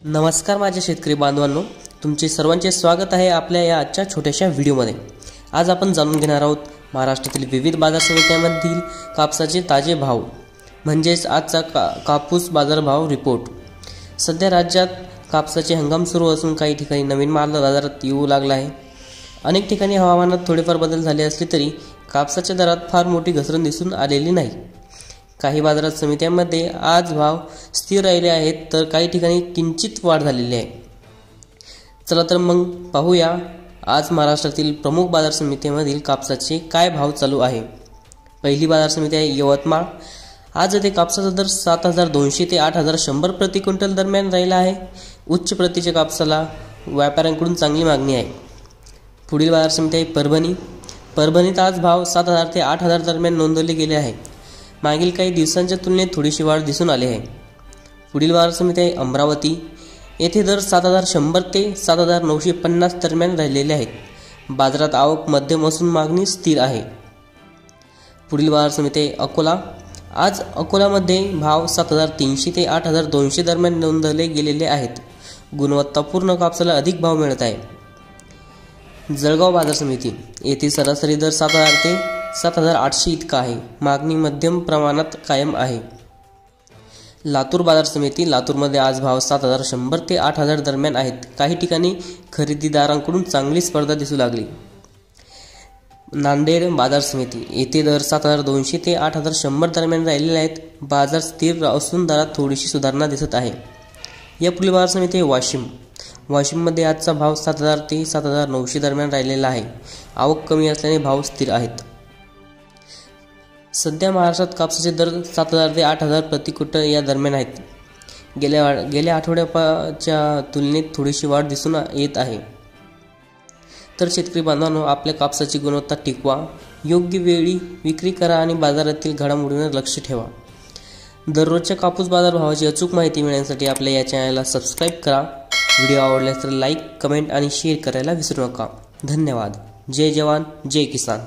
नमस्कार माझ्या शेतकरी बांधवांनो, तुमचे सर्वांचे स्वागत आहे आपल्या या आजच्या छोट्याशा व्हिडिओमध्ये। आज आपण जाणून घेणार आहोत महाराष्ट्रातील विविध बाजार समित्यांमधील कापसाचे ताजे भाव, म्हणजेच आजचा कापूस बाजारभाव रिपोर्ट। सध्या राज्यात कापसाचे हंगाम सुरू असून काही ठिकाणी नवीन माल बाजारात येऊ लागला आहे। अनेक ठिकाणी हवामानात थोडेफार बदल झाले असले तरी कापसाच्या दरात फार मोठी घसरण दिसून आलेली नाही। काही बाजार समित्यांमध्ये आज भाव स्थिर राहिले आहेत, तर काही ठिकाणी किंचित वाढ झालेली आहे। चला तर मग पाहूया आज महाराष्ट्रातील प्रमुख बाजार समित्यांमधील कापसाचे काय भाव चालू आहे। पहिली बाजार समिती आहे यवतमाळ। आज येथे कापसाचा दर 7200 ते 8100 प्रति क्विंटल दरम्यान राहिला आहे। उच्च प्रतीच्या कापसाला व्यापाऱ्यांकडून चांगली मागणी आहे। पुढील बाजार समिती आहे परभणी। परभणीत आज भाव 7000 ते 8000 दरम्यान नोंदवले गेले आहे। मागील काही दिवसांच्या तुलनेत थोडीशी वाढ दिसून आली आहे। पुढील बाजार समिती आहे अमरावती। येथे दर 7100 ते 7950 दरम्यान राहिलेले आहेत। बाजारात आवक मध्यम असून मागणी स्थिर आहे। पुढील बाजार समिती आहे अकोला। आज अकोलामध्ये भाव 7300 ते 8200 दरम्यान नोंदवले गेलेले आहेत। गुणवत्तापूर्ण कापसाला अधिक भाव मिळत आहे। जळगाव बाजार समिती येथे सरासरी दर 7000 ते 7800 इतका आहे। मागणी मध्यम प्रमाणात कायम आहे। लातूर बाजार समिती लातूरमध्ये आज भाव 7100 ते 8000 दरम्यान आहेत। काही ठिकाणी खरेदीदारांकडून चांगली स्पर्धा दिसू लागली। नांदेड बाजार समिती येथे दर 7200 ते 8100 दरम्यान राहिलेले आहेत। बाजार स्थिर असून दरात थोडीशी सुधारणा दिसत आहे। या पुढील बाजार समिती वाशिम। वाशिममध्ये आजचा भाव 7000 ते 7900 दरम्यान राहिलेला आहे। आवक कमी असल्याने भाव स्थिर आहेत। सध्या महाराष्ट्रात कापसाचे दर 7000 ते 8000 प्रति क्विंटल या दरम्यान आहेत। गेल्या आठवड्याच्या तुलनेत थोडीशी वाढ दिसून येत आहे। तर शेतकरी बांधवांनो, आपल्या कापसाची गुणवत्ता टिकवा, योग्य वेळी विक्री करा आणि बाजारातील घडामोडींवर लक्ष ठेवा। दररोजच्या कापूस बाजारभावाची अचूक माहिती मिळण्यासाठी आपल्या या चॅनलला सबस्क्राईब करा। व्हिडिओ आवडल्यास तर लाईक, कमेंट आणि शेअर करायला विसरू नका। धन्यवाद। जय जवान, जय किसान।